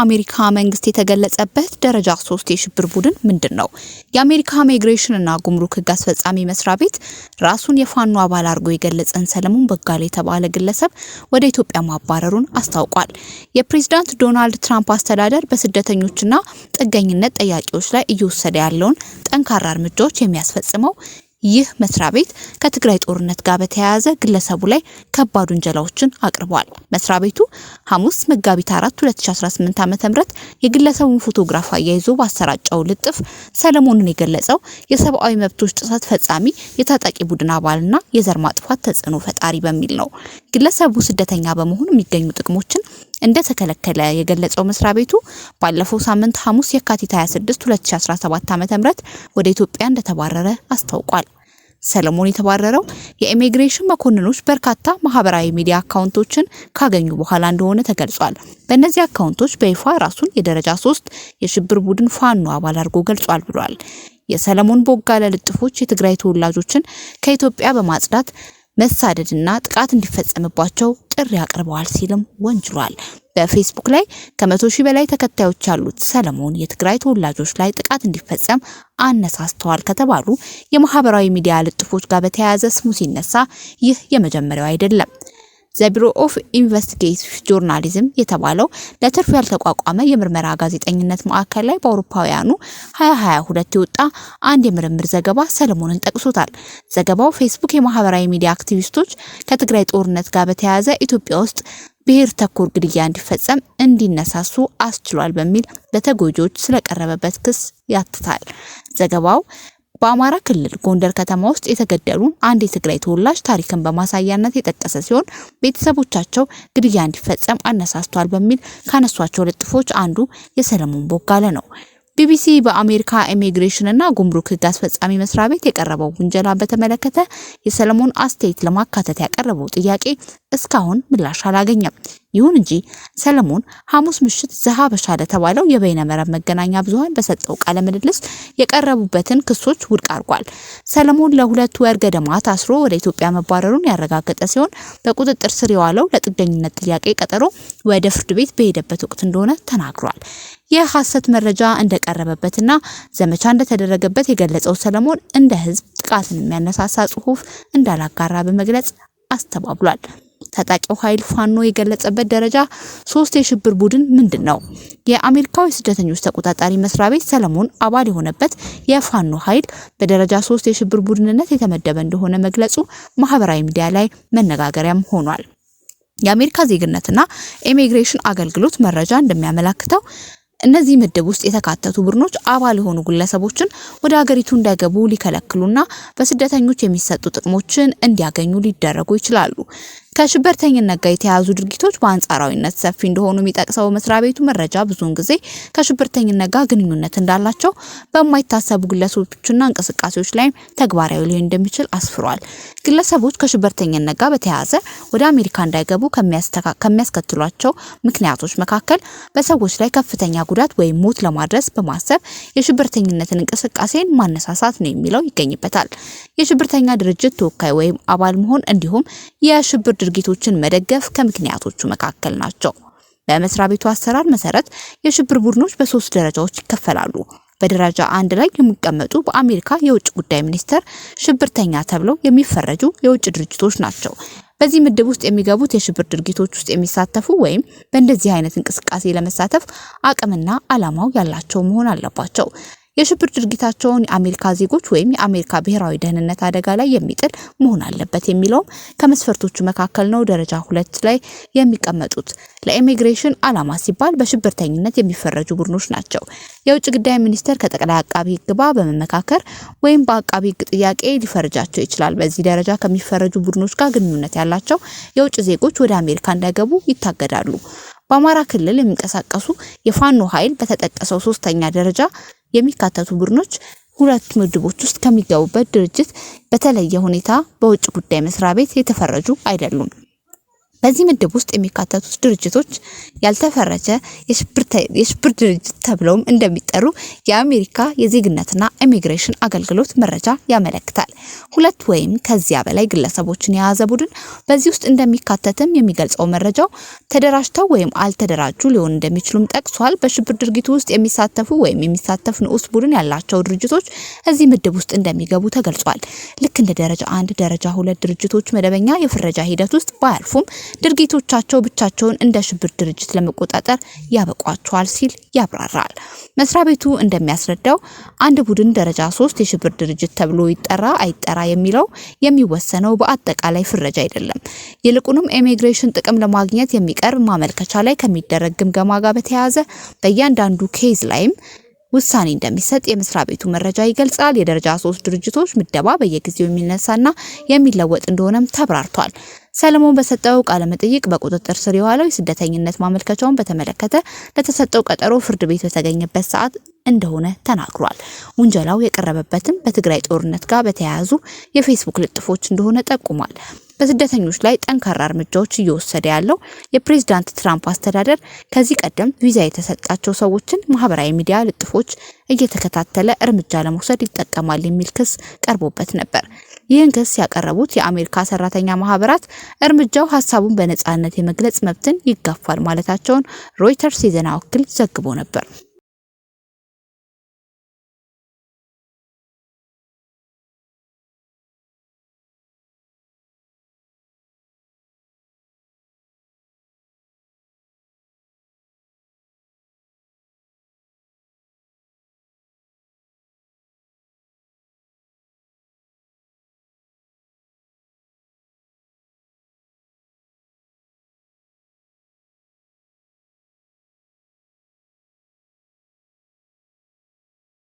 በአሜሪካ መንግስት የተገለጸበት ደረጃ 3 የሽብር ቡድን ምንድነው? የአሜሪካ ኢሚግሬሽን እና ጉምሩክ ህግ አስፈጻሚ መስሪያ ቤት ራሱን የፋኖ አባል አድርጎ የገለጸን ሰለሞን ቦጋለ የተባለ ግለሰብ ወደ ኢትዮጵያ ማባረሩን አስታውቋል። የፕሬዝዳንት ዶናልድ ትራምፕ አስተዳደር በስደተኞችና ጥገኝነት ጠያቂዎች ላይ እየወሰደ ያለውን ጠንካራ እርምጃዎች የሚያስፈጽመው ይህ መስሪያ ቤት ከትግራይ ጦርነት ጋር በተያያዘ ግለሰቡ ላይ ከባድ ወንጀላዎችን አቅርቧል። መስሪያ ቤቱ ሐሙስ መጋቢት 4 2018 ዓ.ም የግለሰቡን ፎቶግራፍ አያይዞ ባሰራጨው ልጥፍ ሰለሞንን የገለጸው የሰብአዊ መብቶች ጥሰት ፈጻሚ፣ የታጣቂ ቡድን አባልና የዘር ማጥፋት ተጽዕኖ ፈጣሪ በሚል ነው። ግለሰቡ ስደተኛ በመሆኑ የሚገኙ ጥቅሞችን እንደተከለከለ የገለጸው መስሪያ ቤቱ ባለፈው ሳምንት ሐሙስ የካቲት 26 2017 ዓ.ም ወደ ኢትዮጵያ እንደተባረረ አስታውቋል። ሰለሞን የተባረረው የኢሚግሬሽን መኮንኖች በርካታ ማህበራዊ ሚዲያ አካውንቶችን ካገኙ በኋላ እንደሆነ ተገልጿል። በእነዚህ አካውንቶች በይፋ ራሱን የደረጃ 3 የሽብር ቡድን ፋኖ አባል አድርጎ ገልጿል ብሏል። የሰለሞን ቦጋለ ልጥፎች የትግራይ ተወላጆችን ከኢትዮጵያ በማጽዳት መሳደድና ጥቃት እንዲፈጸምባቸው ጥሪ አቅርበዋል ሲልም ወንጅሏል። በፌስቡክ ላይ ከ100 ሺህ በላይ ተከታዮች ያሉት ሰለሞን የትግራይ ተወላጆች ላይ ጥቃት እንዲፈጸም አነሳስተዋል ከተባሉ የማህበራዊ ሚዲያ ልጥፎች ጋር በተያያዘ ስሙ ሲነሳ ይህ የመጀመሪያው አይደለም። ዘ ቢሮ ኦፍ ኢንቨስቲጌቲቭ ጆርናሊዝም የተባለው ለትርፍ ያልተቋቋመ የምርመራ ጋዜጠኝነት ማዕከል ላይ በአውሮፓውያኑ 2022 የወጣ አንድ የምርምር ዘገባ ሰለሞንን ጠቅሶታል። ዘገባው ፌስቡክ የማህበራዊ ሚዲያ አክቲቪስቶች ከትግራይ ጦርነት ጋር በተያያዘ ኢትዮጵያ ውስጥ ብሔር ተኮር ግድያ እንዲፈጸም እንዲነሳሱ አስችሏል በሚል ለተጎጂዎች ስለቀረበበት ክስ ያትታል። ዘገባው በአማራ ክልል ጎንደር ከተማ ውስጥ የተገደሉ አንድ የትግራይ ተወላጅ ታሪክን በማሳያነት የጠቀሰ ሲሆን ቤተሰቦቻቸው ግድያ እንዲፈጸም አነሳስቷል በሚል ካነሷቸው ልጥፎች አንዱ የሰለሞን ቦጋለ ነው። ቢቢሲ በአሜሪካ ኢሚግሬሽን እና ጉምሩክ ህግ አስፈጻሚ መስሪያ ቤት የቀረበው ውንጀላ በተመለከተ የሰለሞን አስተያየት ለማካተት ያቀረበው ጥያቄ እስካሁን ምላሽ አላገኘም። ይሁን እንጂ ሰለሞን ሐሙስ ምሽት ዘሀበሻ ለተባለው የበይነ መረብ መገናኛ ብዙሃን በሰጠው ቃለ ምልልስ የቀረቡበትን ክሶች ውድቅ አድርጓል። ሰለሞን ለ2 ወር ገደማ ታስሮ ወደ ኢትዮጵያ መባረሩን ያረጋገጠ ሲሆን በቁጥጥር ስር የዋለው ለጥገኝነት ጥያቄ ቀጠሮ ወደ ፍርድ ቤት በሄደበት ወቅት እንደሆነ ተናግሯል። የሐሰት መረጃ እንደቀረበበትና ዘመቻ እንደተደረገበት የገለጸው ሰለሞን እንደ ህዝብ ጥቃትን የሚያነሳሳ ጽሁፍ እንዳላጋራ በመግለጽ አስተባብሏል። ታጣቂው ኃይል ፋኖ የገለጸበት ደረጃ 3 የሽብር ቡድን ምንድነው? የአሜሪካው ስደተኞች ተቆጣጣሪ መስሪያ ቤት ሰለሞን አባል የሆነበት የፋኖ ኃይል በደረጃ 3 የሽብር ቡድንነት የተመደበ እንደሆነ መግለጹ ማህበራዊ ሚዲያ ላይ መነጋገሪያም ሆኗል። የአሜሪካ ዜግነትና ኢሚግሬሽን አገልግሎት መረጃ እንደሚያመለክተው እነዚህ ምድብ ውስጥ የተካተቱ ቡድኖች አባል የሆኑ ግለሰቦችን ወደ ሀገሪቱ እንዳይገቡ ሊከለክሉና በስደተኞች የሚሰጡ ጥቅሞችን እንዲያገኙ ሊደረጉ ይችላሉ። ከሽብርተኝነት ጋር የተያዙ ድርጊቶች በአንጻራዊነት ሰፊ እንደሆኑ የሚጠቅሰው መስሪያ ቤቱ መረጃ ብዙውን ጊዜ ከሽብርተኝነት ጋር ግንኙነት እንዳላቸው በማይታሰቡ ግለሰቦችና እንቅስቃሴዎች ላይ ተግባራዊ ሊሆን እንደሚችል አስፍሯል። ግለሰቦች ከሽብርተኝነት ጋር በተያያዘ ወደ አሜሪካ እንዳይገቡ ከሚያስከትሏቸው ምክንያቶች መካከል በሰዎች ላይ ከፍተኛ ጉዳት ወይም ሞት ለማድረስ በማሰብ የሽብርተኝነትን እንቅስቃሴን ማነሳሳት ነው የሚለው ይገኝበታል። የሽብርተኛ ድርጅት ተወካይ ወይም አባል መሆን እንዲሁም የሽብር ድርጊቶችን መደገፍ ከምክንያቶቹ መካከል ናቸው። በመስሪያ ቤቱ አሰራር መሰረት የሽብር ቡድኖች በ3 ደረጃዎች ይከፈላሉ። በደረጃ 1 ላይ የሚቀመጡ በአሜሪካ የውጭ ጉዳይ ሚኒስቴር ሽብርተኛ ተብለው የሚፈረጁ የውጭ ድርጅቶች ናቸው። በዚህ ምድብ ውስጥ የሚገቡት የሽብር ድርጊቶች ውስጥ የሚሳተፉ ወይም በእንደዚህ አይነት እንቅስቃሴ ለመሳተፍ አቅምና ዓላማው ያላቸው መሆን አለባቸው። የሽብር ድርጊታቸውን የአሜሪካ ዜጎች ወይም የአሜሪካ ብሔራዊ ደህንነት አደጋ ላይ የሚጥል መሆን አለበት የሚለው ከመስፈርቶቹ መካከል ነው። ደረጃ 2 ላይ የሚቀመጡት ለኢሚግሬሽን ዓላማ ሲባል በሽብርተኝነት የሚፈረጁ ቡድኖች ናቸው። የውጭ ጉዳይ ሚኒስቴር ከጠቅላይ አቃቢ ሕግ ጋር በመመካከር ወይም በአቃቢ ሕግ ጥያቄ ሊፈርጃቸው ይችላል። በዚህ ደረጃ ከሚፈረጁ ቡድኖች ጋር ግንኙነት ያላቸው የውጭ ዜጎች ወደ አሜሪካ እንዳይገቡ ይታገዳሉ። በአማራ ክልል የሚንቀሳቀሱ የፋኖ ኃይል በተጠቀሰው 3ኛ ደረጃ የሚካተቱ ቡድኖች 2 ምድቦች ውስጥ ከሚገቡበት ድርጅት በተለየ ሁኔታ በውጭ ጉዳይ መስሪያ ቤት የተፈረጁ አይደሉም። በዚህ ምድብ ውስጥ የሚካተቱት ድርጅቶች ያልተፈረጀ የሽብር ድርጅት ተብለውም እንደሚጠሩ የአሜሪካ የዜግነትና ኢሚግሬሽን አገልግሎት መረጃ ያመለክታል። 2 ወይም ከዚያ በላይ ግለሰቦችን የያዘ ቡድን በዚህ ውስጥ እንደሚካተትም የሚገልጸው መረጃው ተደራጅተው ወይም አልተደራጁ ሊሆን እንደሚችሉም ጠቅሷል። በሽብር ድርጊቱ ውስጥ የሚሳተፉ ወይም የሚሳተፍ ንዑስ ቡድን ያላቸው ድርጅቶች እዚህ ምድብ ውስጥ እንደሚገቡ ተገልጿል። ልክ እንደ ደረጃ 1፣ ደረጃ 2 ድርጅቶች መደበኛ የፍረጃ ሂደት ውስጥ ባያልፉም ድርጊቶቻቸው ብቻቸውን እንደ ሽብር ድርጅት ለመቆጣጠር ያበቋቸዋል ሲል ያብራራል። መስሪያ ቤቱ እንደሚያስረዳው አንድ ቡድን ደረጃ 3 የሽብር ድርጅት ተብሎ ይጠራ አይጠራ የሚለው የሚወሰነው በአጠቃላይ ፍረጃ አይደለም። ይልቁንም ኢሚግሬሽን ጥቅም ለማግኘት የሚቀርብ ማመልከቻ ላይ ከሚደረግ ግምገማ ጋር በተያያዘ በእያንዳንዱ ኬዝ ላይም ውሳኔ እንደሚሰጥ የመስሪያ ቤቱ መረጃ ይገልጻል። የደረጃ 3 ድርጅቶች ምደባ በየጊዜው የሚነሳና የሚለወጥ እንደሆነም ተብራርቷል። ሰለሞን በሰጠው ቃለ መጠይቅ በቁጥጥር ስር የዋለው የስደተኝነት ማመልከቻውን በተመለከተ ለተሰጠው ቀጠሮ ፍርድ ቤት በተገኘበት ሰዓት እንደሆነ ተናግሯል። ውንጀላው የቀረበበትም በትግራይ ጦርነት ጋር በተያያዙ የፌስቡክ ልጥፎች እንደሆነ ጠቁሟል። በስደተኞች ላይ ጠንካራ እርምጃዎች እየወሰደ ያለው የፕሬዝዳንት ትራምፕ አስተዳደር ከዚህ ቀደም ቪዛ የተሰጣቸው ሰዎችን ማህበራዊ ሚዲያ ልጥፎች እየተከታተለ እርምጃ ለመውሰድ ይጠቀማል የሚል ክስ ቀርቦበት ነበር። ይህን ክስ ያቀረቡት የአሜሪካ ሰራተኛ ማህበራት እርምጃው ሀሳቡን በነጻነት የመግለጽ መብትን ይጋፋል ማለታቸውን ሮይተርስ የዜና ወኪል ዘግቦ ነበር።